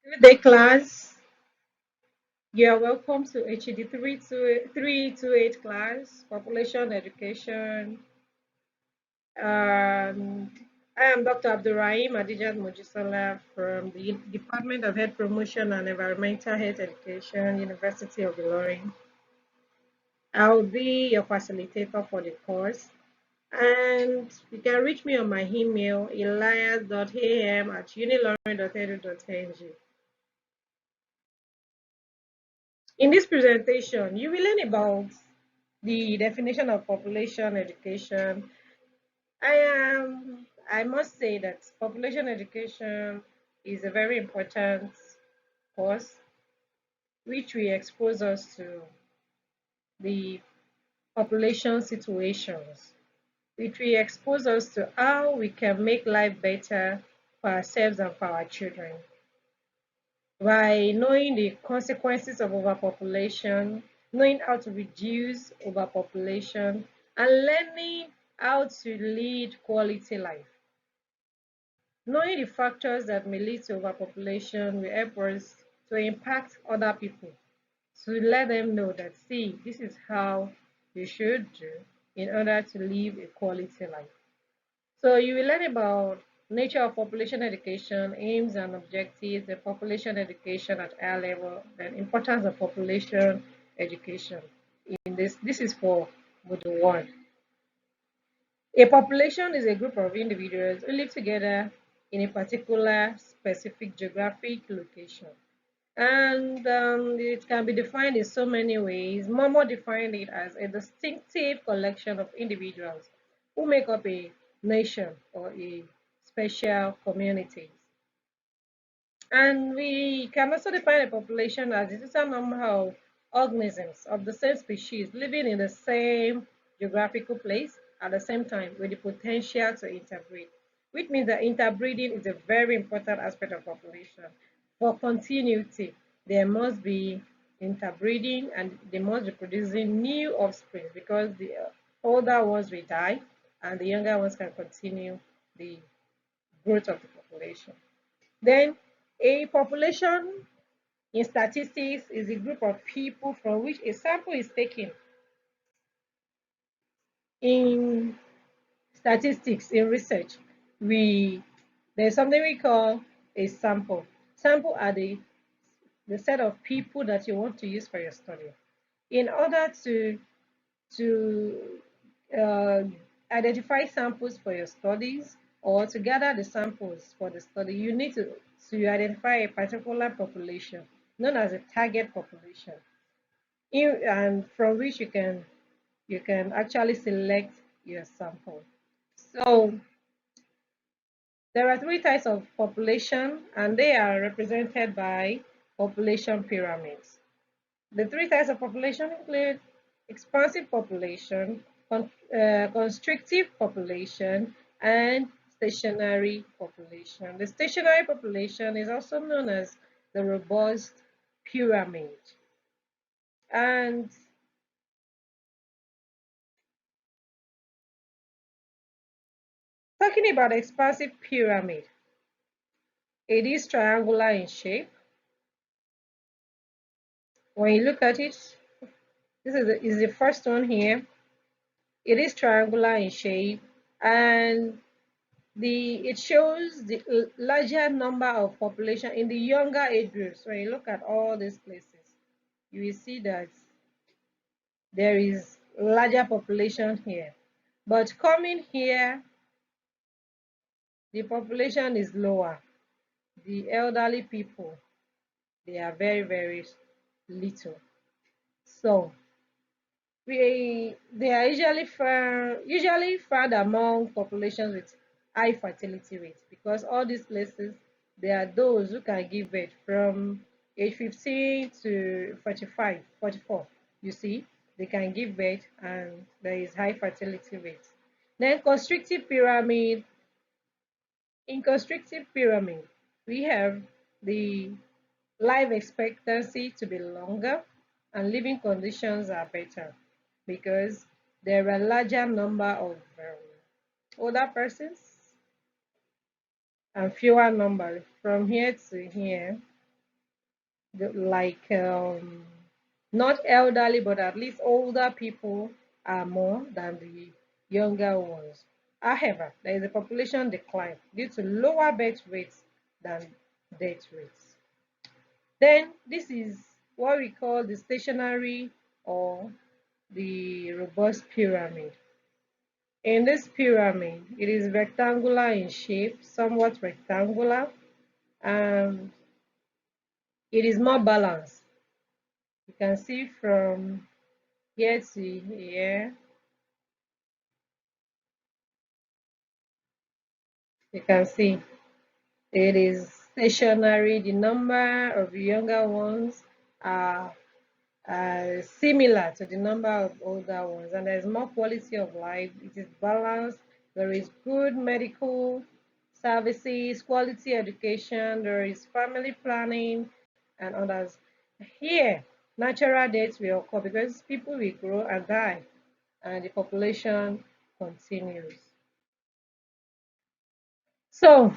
Good day, class. You are welcome to HED 328 class, Population Education. And I am Dr. Abdurrahim Adijat Mojisola from the Department of Health Promotion and Environmental Health Education, University of Ilorin. I will be your facilitator for the course. And you can reach me on my email, elias.am@unilorin.edu.ng. In this presentation, you will learn about the definition of population education. I must say that population education is a very important course which will expose us to the population situations, which will expose us to how we can make life better for ourselves and for our children. By knowing the consequences of overpopulation, knowing how to reduce overpopulation, and learning how to lead quality life. Knowing the factors that may lead to overpopulation will help us to impact other people, to let them know that, see, this is how you should do in order to live a quality life. So you will learn about nature of population education, aims and objectives, the population education at higher level, the importance of population education. In this is for Module 1. A population is a group of individuals who live together in a particular specific geographic location. And it can be defined in so many ways. Momo defined it as a distinctive collection of individuals who make up a nation or a special community. And we can also define a population as the total number of organisms of the same species living in the same geographical place at the same time with the potential to interbreed, which means that interbreeding is a very important aspect of population. For continuity, there must be interbreeding and they must be producing new offspring because the older ones will die and the younger ones can continue the growth of the population. Then a population in statistics is a group of people from which a sample is taken. In statistics, in research, there's something we call a sample. Sample are the set of people that you want to use for your study. In order to uh, identify samples for your studies or to gather the samples for the study, you need to identify a particular population known as a target population, and from which you can actually select your sample. So there are three types of population, and they are represented by population pyramids. The three types of population include expansive population, constrictive population, and stationary population. The stationary population is also known as the robust pyramid. And talking about expansive pyramid, it is triangular in shape. When you look at it, this is the first one here. It is triangular in shape, and it shows the larger number of population in the younger age groups. When you look at all these places, you will see that there is larger population here. But coming here, the population is lower. The elderly people, they are very, very little. So they are usually found among populations with high fertility rates because all these places, there are those who can give birth from age 15 to 45, 44. You see, they can give birth and there is high fertility rate. Then constrictive pyramid. In constrictive pyramid, we have the life expectancy to be longer and living conditions are better because there are a larger number of older persons and fewer number from here to here. like not elderly, but at least older people are more than the younger ones. However, there is a population decline due to lower birth rates than death rates. Then this is what we call the stationary or the robust pyramid. In this pyramid, it is rectangular in shape, somewhat rectangular, and it is more balanced. You can see from here to here, you can see it is stationary. The number of younger ones are similar to the number of older ones, and there's more quality of life. It is balanced. There is good medical services, quality education, there is family planning, and others. Here, natural deaths will occur because people will grow and die, and the population continues. So,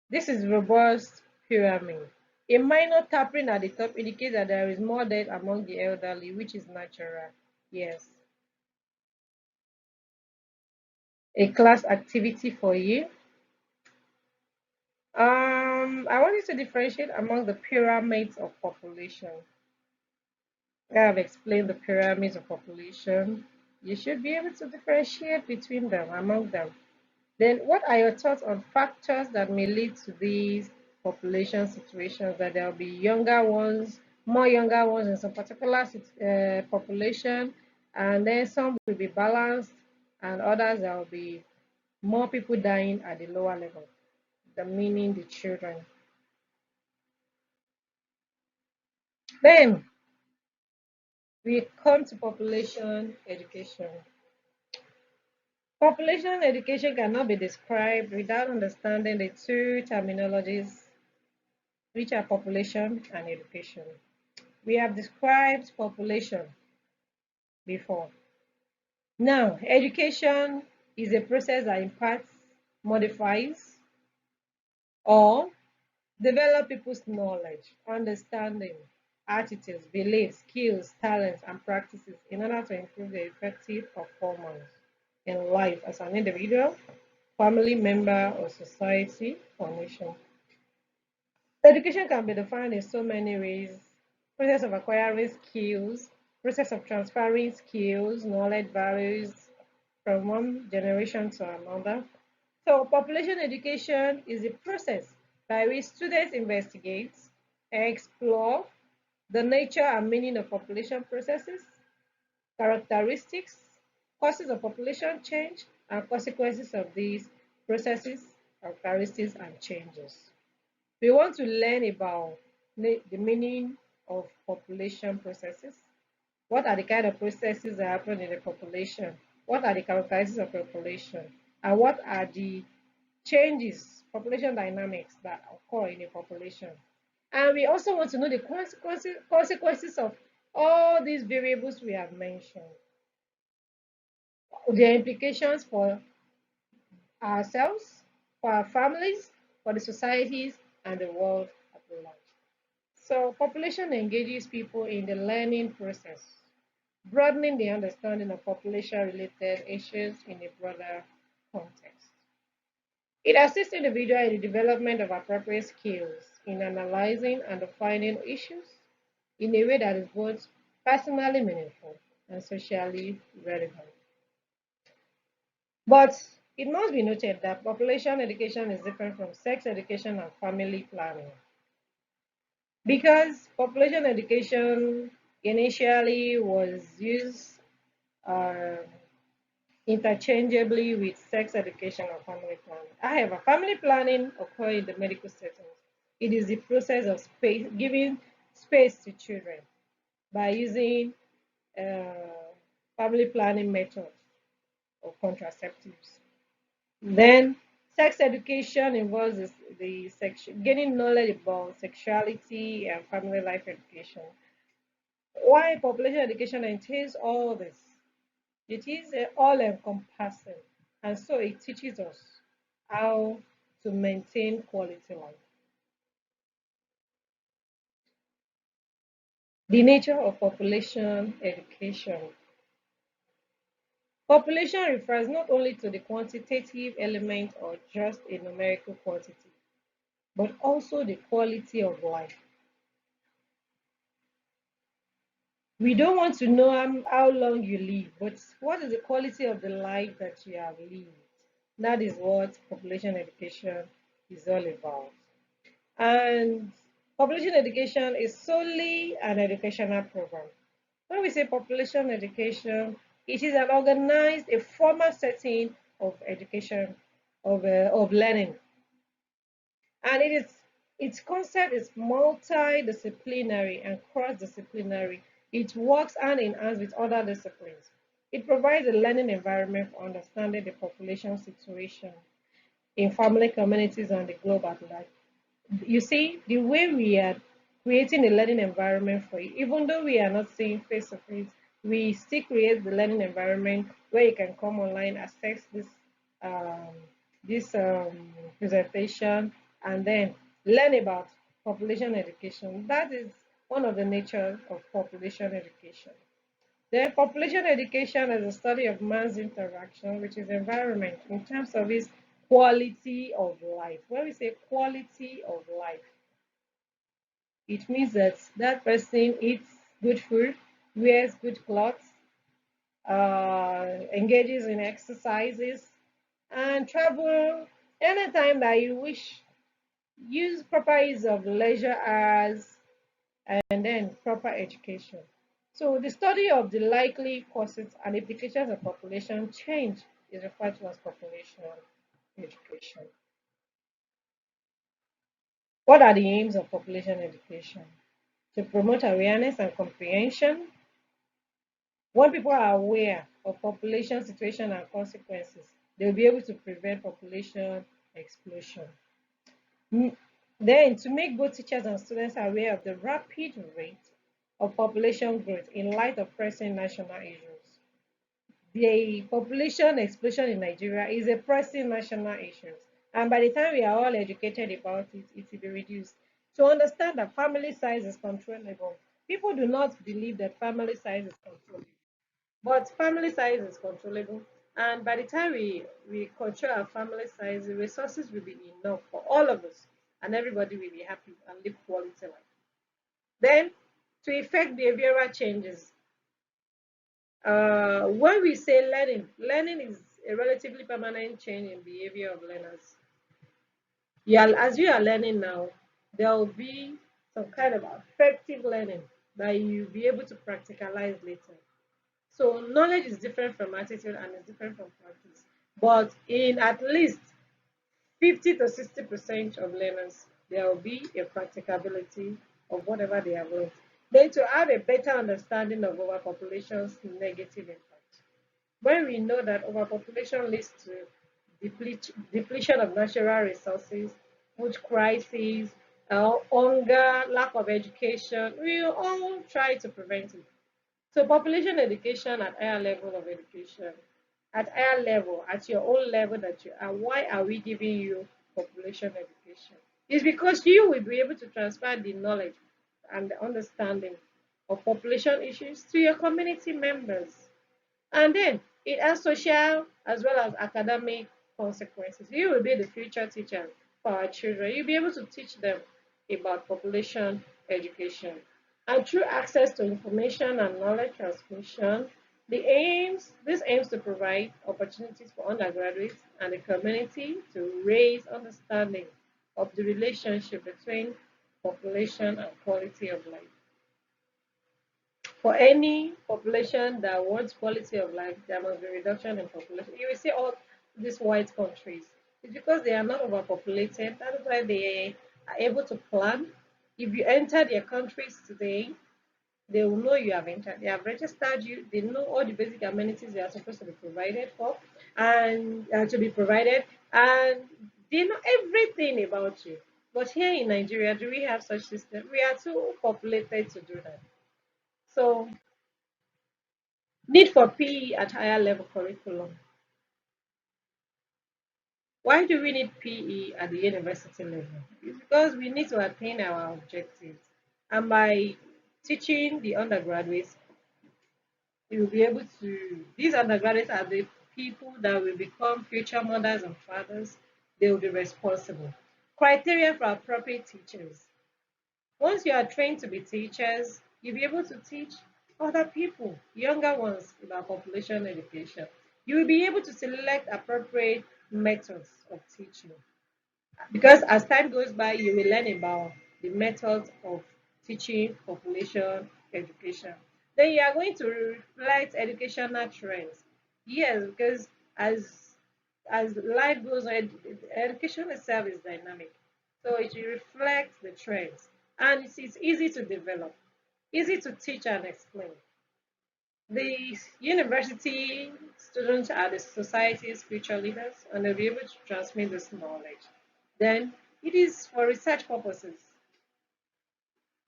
this is robust pyramid. A minor tapering at the top indicates that there is more death among the elderly, which is natural. Yes. A class activity for you. I want you to differentiate among the pyramids of population. I have explained the pyramids of population. You should be able to differentiate between them, among them. Then, what are your thoughts on factors that may lead to these population situations? That there will be younger ones, more younger ones in some particular population, and then some will be balanced, and others there will be more people dying at the lower level, the meaning the children. Then we come to population education. Population education cannot be described without understanding the two terminologies, which are population and education. We have described population before. Now, education is a process that imparts, modifies, or develop people's knowledge, understanding, attitudes, beliefs, skills, talents, and practices in order to improve their effective performance in life as an individual, family member, or society or nation. Education can be defined in so many ways. Process of acquiring skills, process of transferring skills, knowledge, values from one generation to another. So population education is a process by which students investigate, explore the nature and meaning of population processes, characteristics, causes of population change, and consequences of these processes, characteristics, and changes. We want to learn about the meaning of population processes. What are the kind of processes that happen in a population? What are the characteristics of population? And what are the changes, population dynamics that occur in a population? And we also want to know the consequences of all these variables we have mentioned, their implications for ourselves, for our families, for the societies, and the world at large. So population engages people in the learning process, broadening the understanding of population-related issues in a broader context. It assists individuals in the development of appropriate skills in analyzing and defining issues in a way that is both personally meaningful and socially relevant. But it must be noted that population education is different from sex education and family planning. Because population education initially was used uh, interchangeably with sex education or family planning. However, family planning occurs in the medical settings. It is the process of giving space to children by using family planning methods or contraceptives. Then, sex education involves gaining knowledge about sexuality and family life education. Why population education entails all this? It is all encompassing, and so it teaches us how to maintain quality life. The nature of population education. Population refers not only to the quantitative element or just a numerical quantity, but also the quality of life. We don't want to know how long you live, but what is the quality of the life that you have lived? That is what population education is all about. And population education is solely an educational program. When we say population education, it is an organized, a formal setting of education, of learning, and its concept is multidisciplinary and cross-disciplinary. It works hand in hand with other disciplines. It provides a learning environment for understanding the population situation in family communities and the globe at large. You see, the way we are creating a learning environment for you, even though we are not seeing face to face, we still create the learning environment where you can come online, access um, this presentation, and then learn about population education. That is one of the nature of population education. Then population education is the study of man's interaction with his environment in terms of his quality of life. When we say quality of life, it means that that person eats good food, wears good clothes, engages in exercises, and travel anytime that you wish. Use proper use of leisure hours and then proper education. So the study of the likely causes and implications of population change is referred to as population education. What are the aims of population education? To promote awareness and comprehension. When people are aware of population situation and consequences, they will be able to prevent population explosion. Mm, Then, to make both teachers and students aware of the rapid rate of population growth in light of pressing national issues. The population explosion in Nigeria is a pressing national issue, and by the time we are all educated about it, it will be reduced. To understand that family size is controllable, people do not believe that family size is controllable, but family size is controllable. And by the time we control our family size, the resources will be enough for all of us, and everybody will be happy and live quality life. Then, to effect behavioral changes, when we say learning, learning is a relatively permanent change in behavior of learners. Yeah, as you are learning now, there will be some kind of effective learning that you'll be able to practicalize later. So knowledge is different from attitude and is different from practice. But in at least 50 to 60% of learners, there will be a practicability of whatever they have learned. Then to have a better understanding of overpopulation's negative impact. When we know that overpopulation leads to depletion of natural resources, food crises, hunger, lack of education, we all try to prevent it. So population education at higher level of education, at higher level, at your own level that you are, why are we giving you population education? It's because you will be able to transfer the knowledge and the understanding of population issues to your community members. And then it has social as well as academic consequences. You will be the future teacher for our children. You'll be able to teach them about population education. And through access to information and knowledge transmission, this aims to provide opportunities for undergraduates and the community to raise understanding of the relationship between population and quality of life. For any population that wants quality of life, there must be reduction in population. You will see all these white countries. It's because they are not overpopulated. That is why they are able to plan. If you enter their countries today, they will know you have entered. They have registered you. They know all the basic amenities they are supposed to be provided for and to be provided, and they know everything about you. But here in Nigeria, do we have such system? We are too populated to do that. So need for PE at higher level curriculum. Why do we need PE at the university level? It's because we need to attain our objectives. And by teaching the undergraduates, you will be able to, these undergraduates are the people that will become future mothers and fathers. They will be responsible. Criteria for appropriate teachers. Once you are trained to be teachers, you'll be able to teach other people, younger ones, about population education. You will be able to select appropriate methods of teaching. Because as time goes by, you will learn about the methods of teaching population education. Then you are going to reflect educational trends. Yes, because as life goes on, education itself is dynamic. So it will reflect the trends. And it's easy to develop, easy to teach and explain. The university students are the society's future leaders and they'll be able to transmit this knowledge. Then it is for research purposes.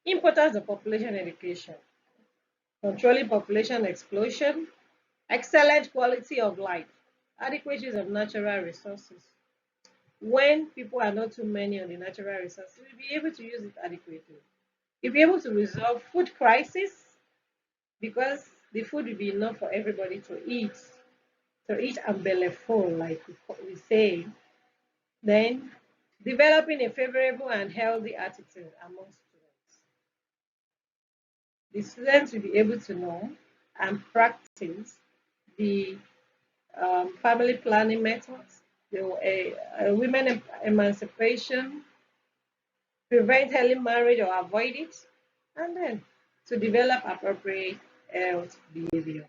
Importance of population education, controlling population explosion, excellent quality of life, adequate use of natural resources. When people are not too many on the natural resources, we'll be able to use it adequately. We'll be able to resolve food crisis because the food will be enough for everybody to eat and belly full, like we say. Then, developing a favorable and healthy attitude among students. The students will be able to know and practice the family planning methods, the women emancipation, prevent early marriage or avoid it, and then to develop appropriate health behavior.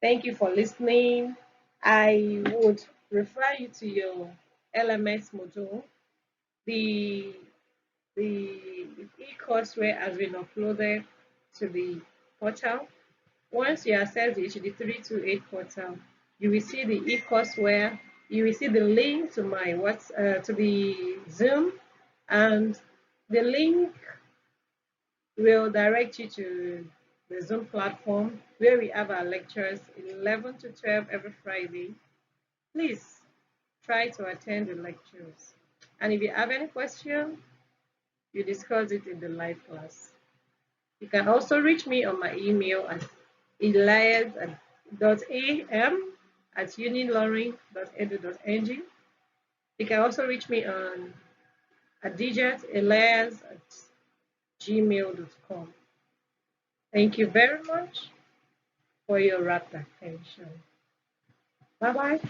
Thank you for listening. I would refer you to your LMS module. The the e-courseware has been uploaded to the portal. Once you access the HD328 portal, you will see the e-courseware. You will see the link to my to the Zoom, and the link will direct you to the Zoom platform where we have our lectures 11 to 12 every Friday. Please try to attend the lectures. And if you have any question, you discuss it in the live class. You can also reach me on my email at elias.am@uniloring.edu.ng. You can also reach me on adijat@elias@gmail.com. Thank you very much for your rapt attention. Bye bye.